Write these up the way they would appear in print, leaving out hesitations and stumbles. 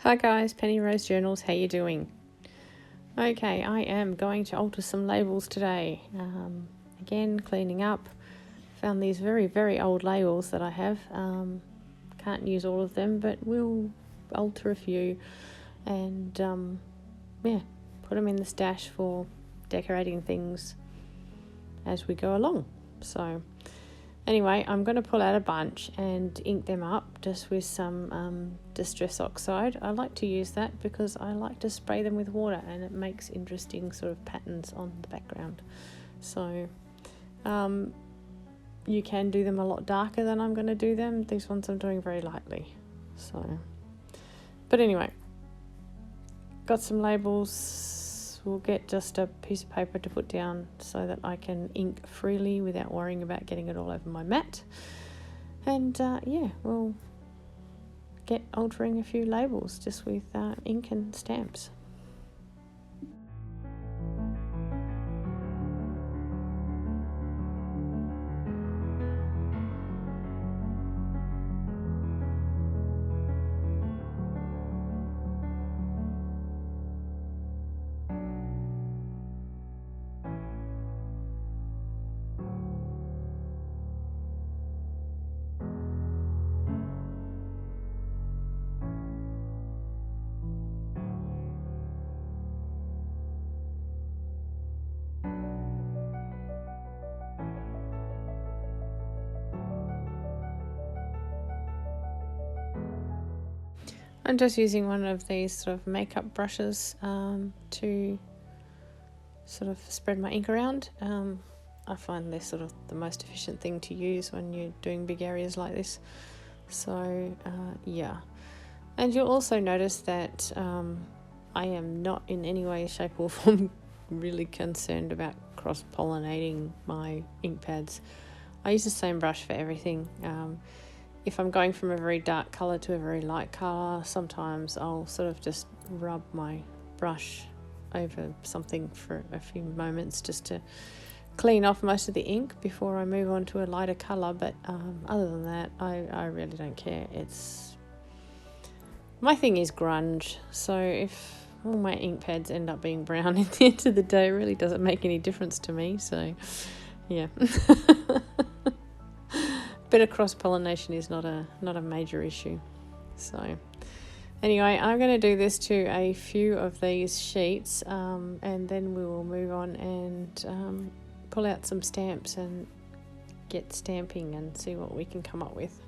Hi guys, Penny Rose Journals, how you doing? Okay, I am going to alter some labels today. Again, cleaning up. Found these very, very old labels that I have. Can't use all of them, but we'll alter a few and put them in the stash for decorating things as we go along. So anyway, I'm going to pull out a bunch and ink them up just with some Distress Oxide. I like to use that because I like to spray them with water and it makes interesting sort of patterns on the background. So you can do them a lot darker than I'm going to do them. These ones I'm doing very lightly. But anyway, got some labels. We'll get just a piece of paper to put down so that I can ink freely without worrying about getting it all over my mat. And we'll get altering a few labels just with ink and stamps. I'm just using one of these sort of makeup brushes to sort of spread my ink around. I find this sort of the most efficient thing to use when you're doing big areas like this. So and you'll also notice that I am not in any way, shape or form really concerned about cross-pollinating my ink pads. I use the same brush for everything. If I'm going from a very dark colour to a very light colour, sometimes I'll sort of just rub my brush over something for a few moments just to clean off most of the ink before I move on to a lighter colour. But other than that, I really don't care. My thing is grunge, so if all my ink pads end up being brown at the end of the day, it really doesn't make any difference to me. So yeah. Bit of cross-pollination is not a major issue. So anyway, I'm going to do this to a few of these sheets and then we will move on and pull out some stamps and get stamping and see what we can come up with.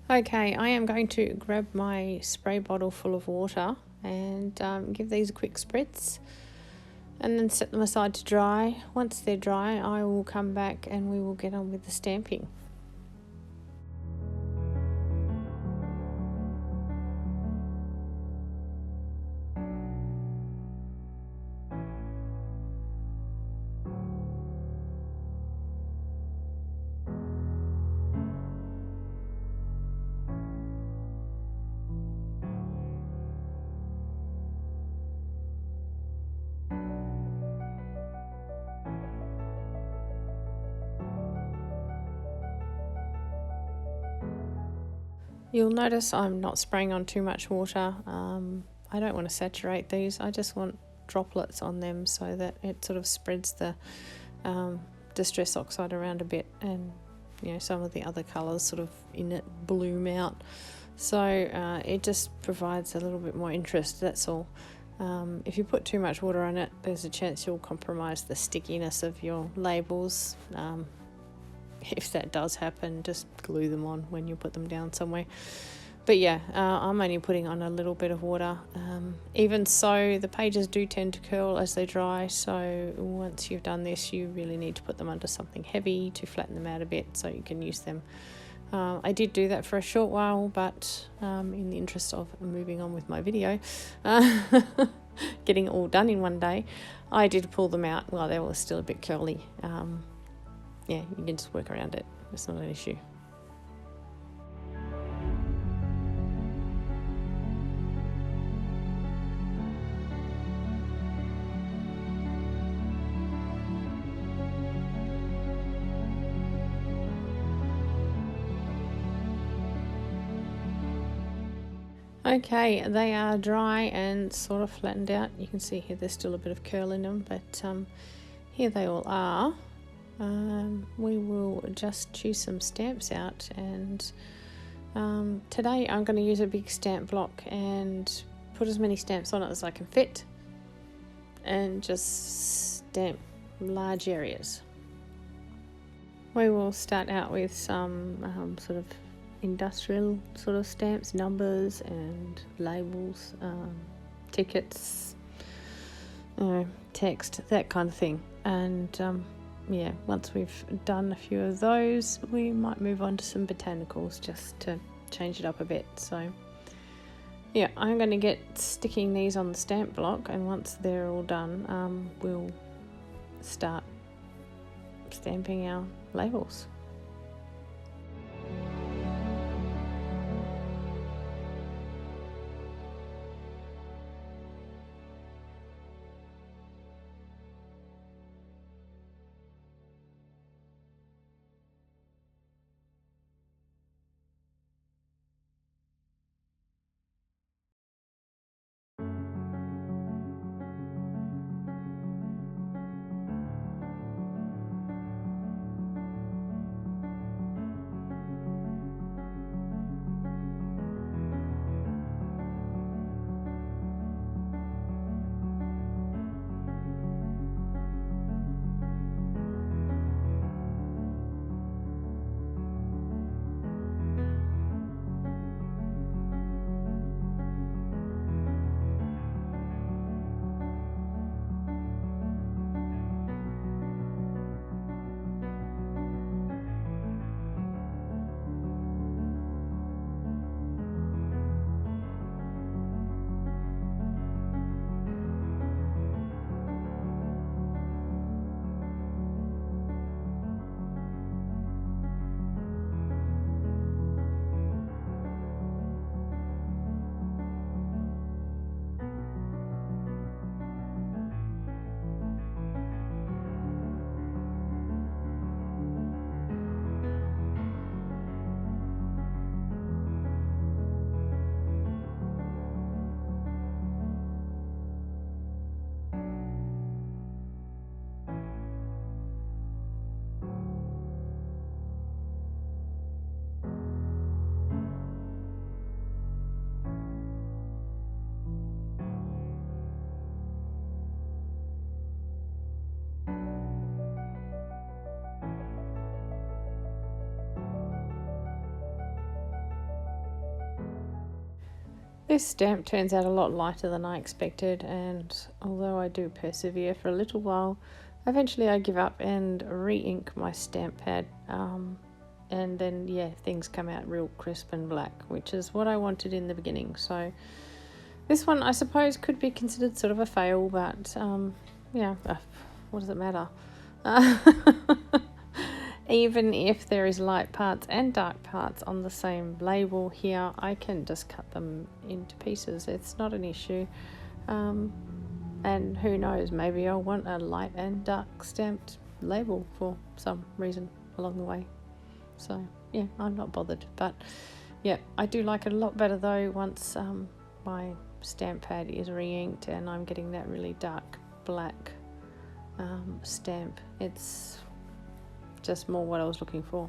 Okay, I am going to grab my spray bottle full of water and give these a quick spritz and then set them aside to dry. Once they're dry, I will come back and we will get on with the stamping. You'll notice I'm not spraying on too much water. I don't want to saturate these. I just want droplets on them so that it sort of spreads the distress oxide around a bit, and some of the other colours sort of in it bloom out. So it just provides a little bit more interest, that's all. If you put too much water on it, there's a chance you'll compromise the stickiness of your labels. If that does happen, just glue them on when you put them down somewhere. But yeah, I'm only putting on a little bit of water. Even so, the pages do tend to curl as they dry, so once you've done this, you really need to put them under something heavy to flatten them out a bit so you can use them. I did do that for a short while, but in the interest of moving on with my video, getting it all done in one day, I did pull them out while they were still a bit curly. Yeah, you can just work around it. It's not an issue. Okay, they are dry and sort of flattened out. You can see here there's still a bit of curl in them, but here they all are. We will just choose some stamps out, and today I'm going to use a big stamp block and put as many stamps on it as I can fit and just stamp large areas. We will start out with some sort of industrial sort of stamps, numbers and labels, tickets, text, that kind of thing. And yeah, once we've done a few of those, we might move on to some botanicals just to change it up a bit. So yeah, I'm going to get sticking these on the stamp block, and once they're all done, we'll start stamping our labels. This stamp turns out a lot lighter than I expected, and although I do persevere for a little while, eventually I give up and re-ink my stamp pad, and then things come out real crisp and black, which is what I wanted in the beginning. So this one I suppose could be considered sort of a fail, but what does it matter? Even if there is light parts and dark parts on the same label here, I can just cut them into pieces. It's not an issue. And who knows, maybe I'll want a light and dark stamped label for some reason along the way. So yeah, I'm not bothered. But yeah, I do like it a lot better though once my stamp pad is re-inked and I'm getting that really dark black stamp. It's just more what I was looking for.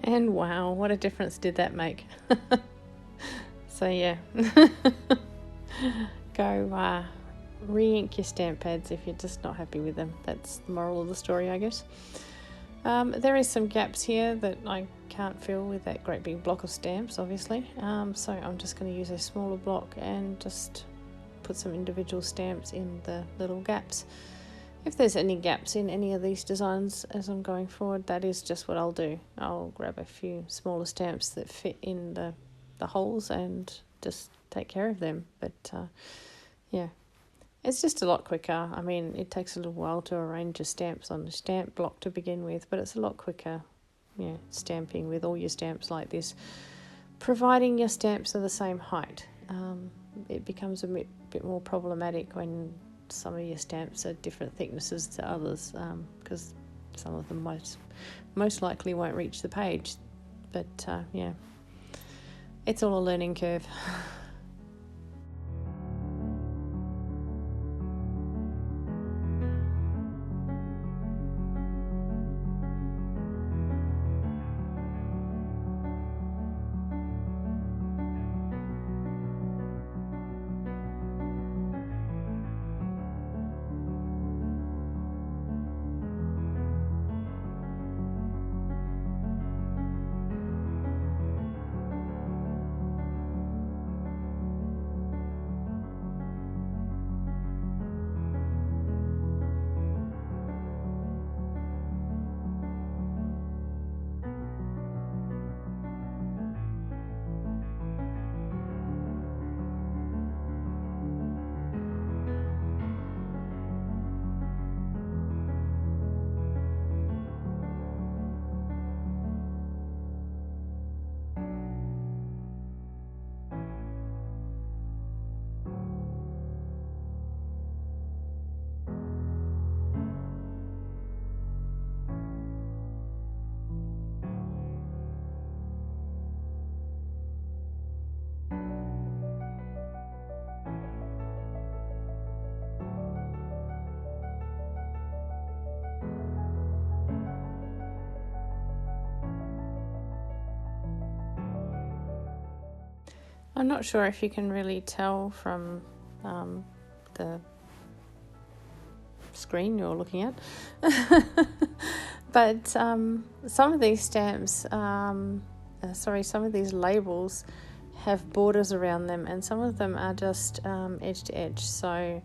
And wow, what a difference did that make. So yeah, go re-ink your stamp pads if you're just not happy with them. That's the moral of the story, I guess. There is some gaps here that I can't fill with that great big block of stamps, obviously. So I'm just going to use a smaller block and just put some individual stamps in the little gaps. If there's any gaps in any of these designs as I'm going forward, that is just what I'll do. I'll grab a few smaller stamps that fit in the holes and just take care of them. But yeah, it's just a lot quicker. I mean, it takes a little while to arrange your stamps on the stamp block to begin with, but it's a lot quicker, stamping with all your stamps like this. Providing your stamps are the same height, it becomes a bit more problematic when some of your stamps are different thicknesses to others, because some of them most likely won't reach the page. But it's all a learning curve. I'm not sure if you can really tell from the screen you're looking at, but some of these stamps, some of these labels have borders around them, and some of them are just edge to edge. So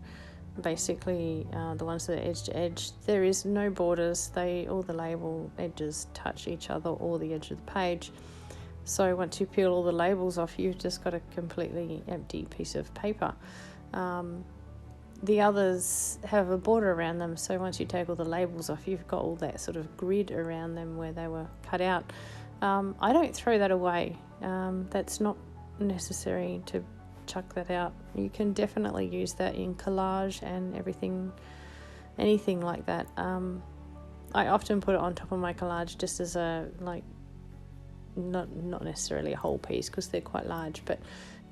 basically the ones that are edge to edge, there is no borders. All the label edges touch each other or the edge of the page. So once you peel all the labels off, you've just got a completely empty piece of paper. the others have a border around them, so once you take all the labels off, you've got all that sort of grid around them where they were cut out. I don't throw that away. That's not necessary to chuck that out. You can definitely use that in collage and anything like that. I often put it on top of my collage just as a, like, not necessarily a whole piece because they're quite large, but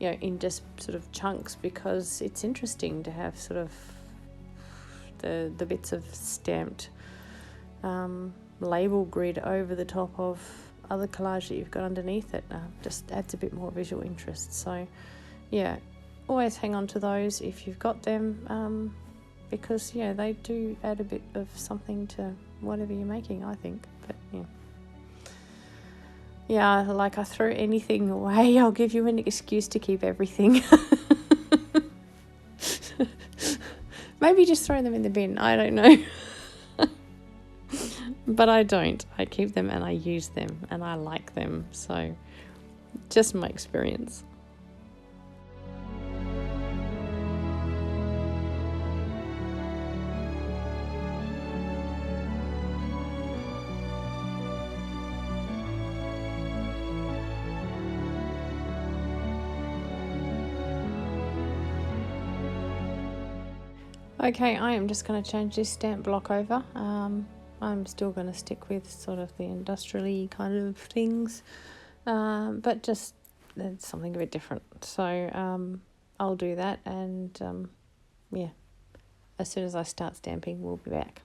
in just sort of chunks, because it's interesting to have sort of the bits of stamped label grid over the top of other collage that you've got underneath it. Just adds a bit more visual interest. So yeah, always hang on to those if you've got them, because they do add a bit of something to whatever you're making, I think. But like, I throw anything away, I'll give you an excuse to keep everything. Maybe just throw them in the bin, I don't know. But I don't. I keep them and I use them and I like them. So just my experience. Okay, I am just going to change this stamp block over. I'm still going to stick with sort of the industrial-y kind of things, but just it's something a bit different. So I'll do that, and as soon as I start stamping, we'll be back.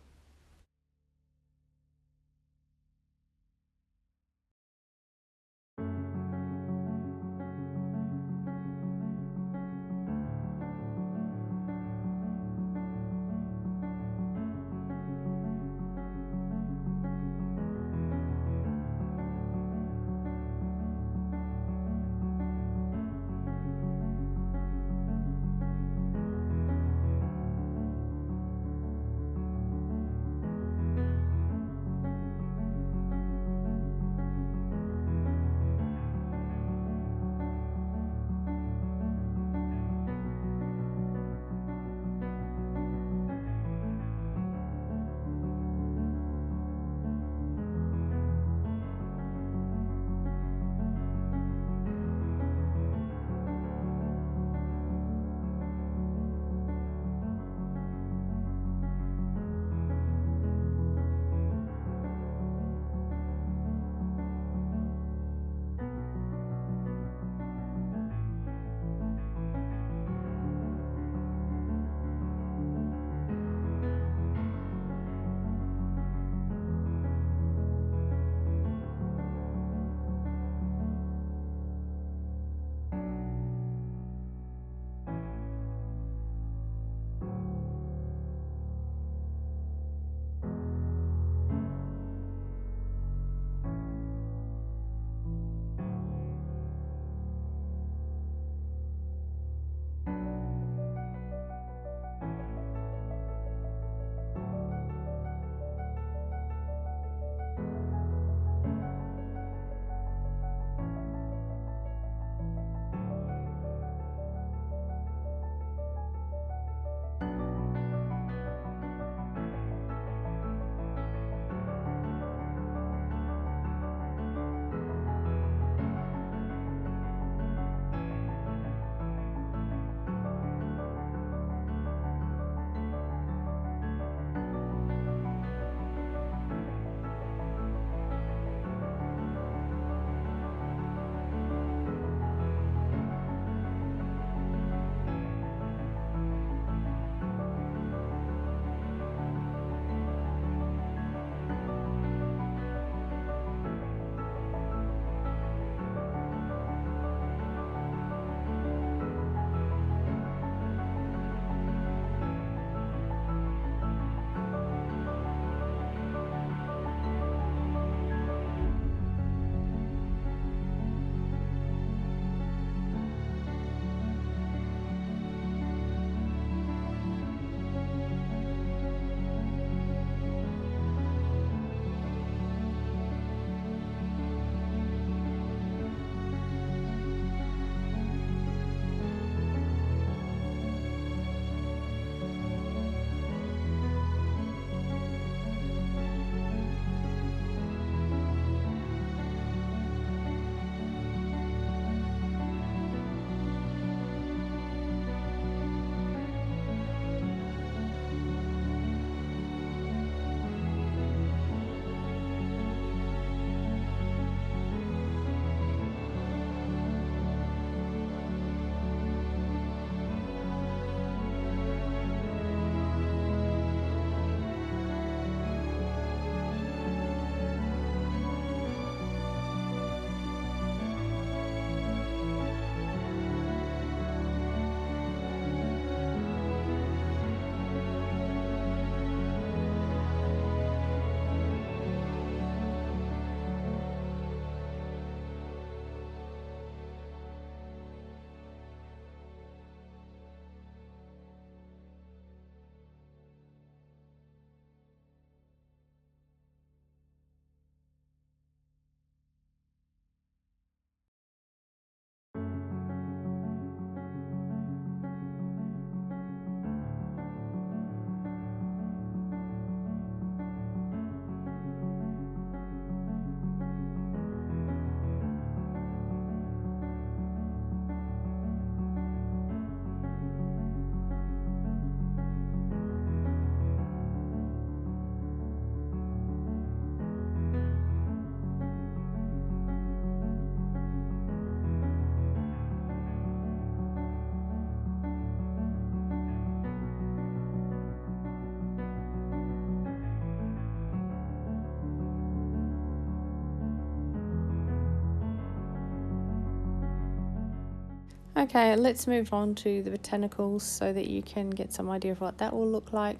Okay, let's move on to the botanicals so that you can get some idea of what that will look like.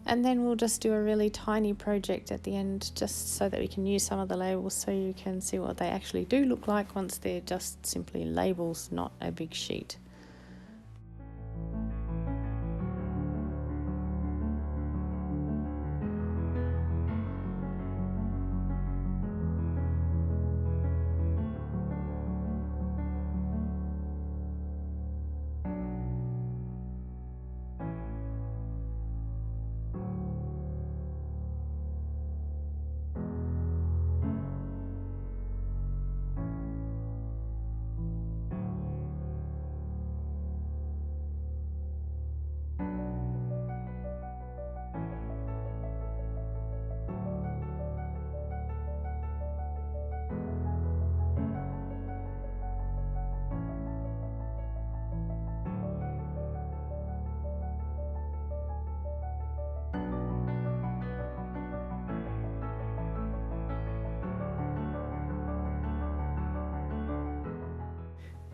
And then we'll just do a really tiny project at the end, just so that we can use some of the labels so you can see what they actually do look like once they're just simply labels, not a big sheet.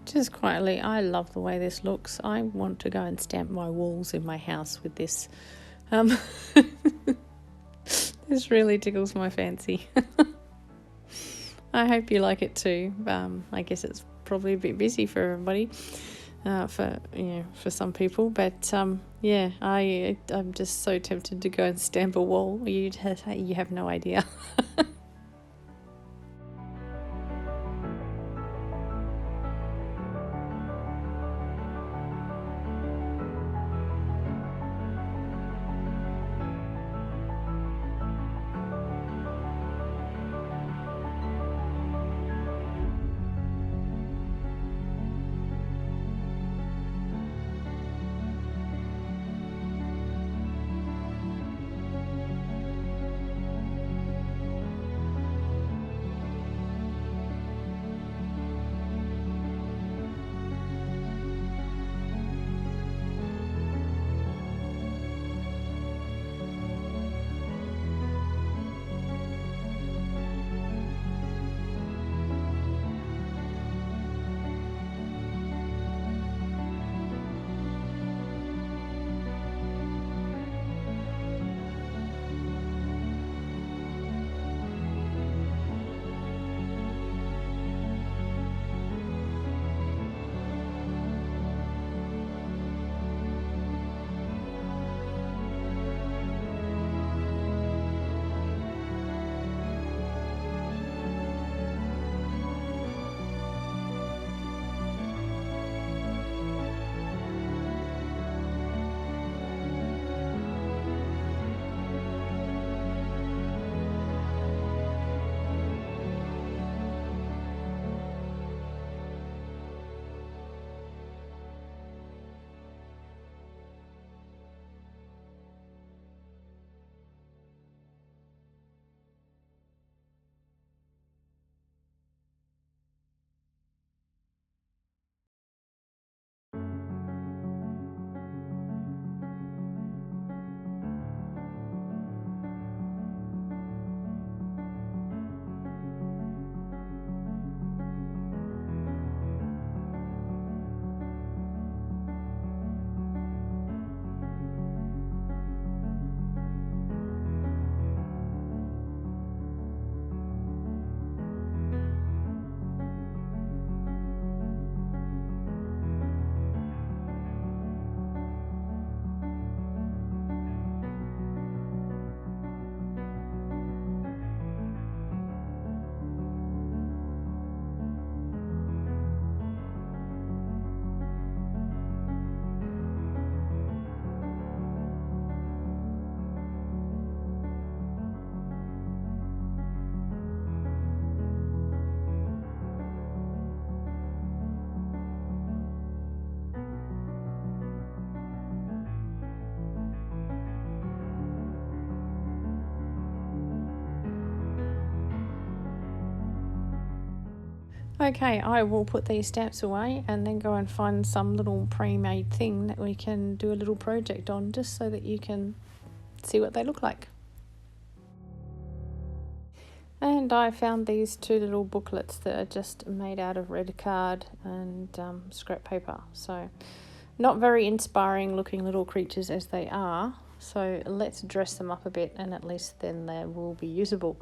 Just quietly, I love the way this looks. I want to go and stamp my walls in my house with this. This really tickles my fancy. I hope you like it too. I guess it's probably a bit busy for everybody, for some people. But I'm just so tempted to go and stamp a wall. You have no idea. Okay, I will put these stamps away and then go and find some little pre-made thing that we can do a little project on, just so that you can see what they look like. And I found these 2 little booklets that are just made out of red card and scrap paper. So not very inspiring looking little creatures as they are. So let's dress them up a bit, and at least then they will be usable.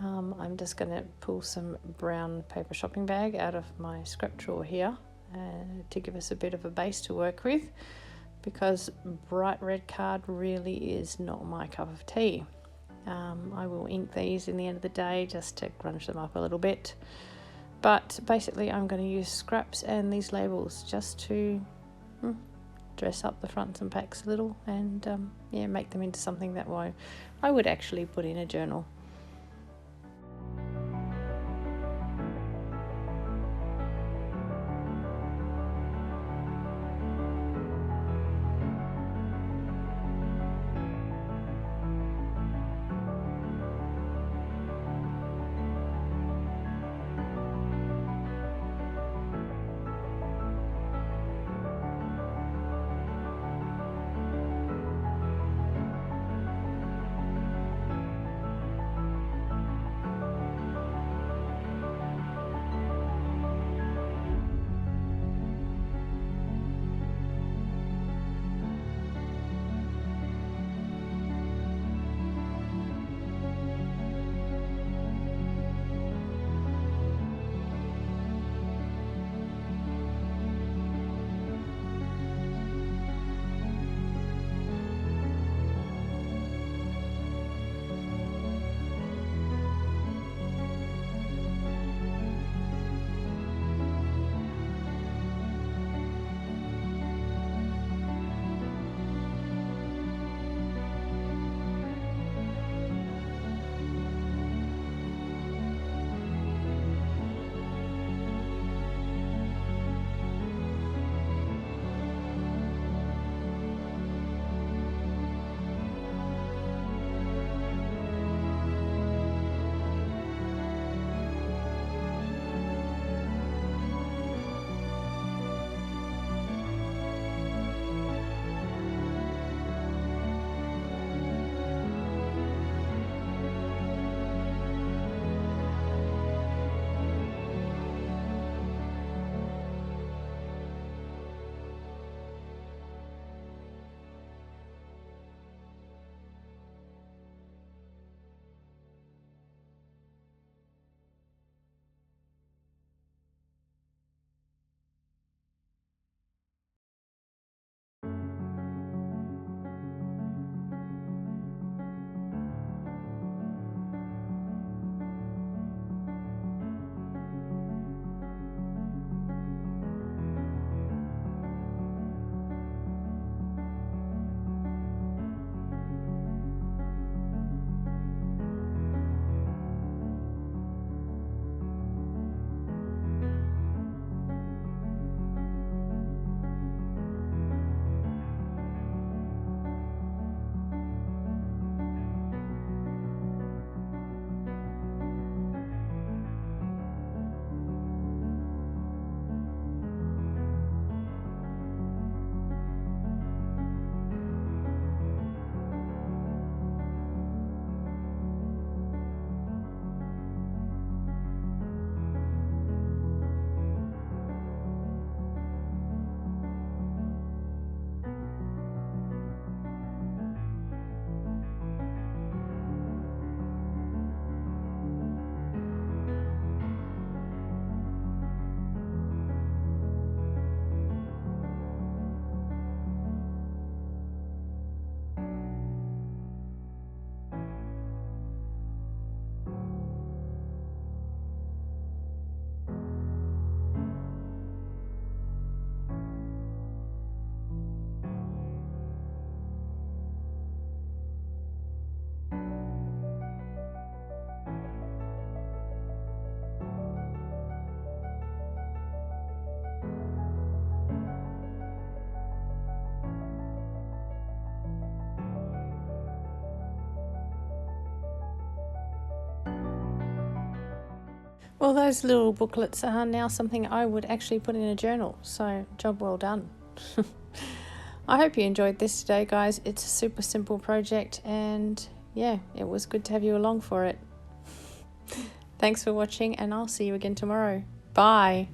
I'm just going to pull some brown paper shopping bag out of my scrap drawer here to give us a bit of a base to work with, because bright red card really is not my cup of tea. I will ink these in the end of the day just to grunge them up a little bit. But basically I'm going to use scraps and these labels just to dress up the fronts and backs a little, and make them into something that I would actually put in a journal. Well, those little booklets are now something I would actually put in a journal, so job well done. I hope you enjoyed this today, guys. It's a super simple project, and yeah, it was good to have you along for it. Thanks for watching, and I'll see you again tomorrow. Bye.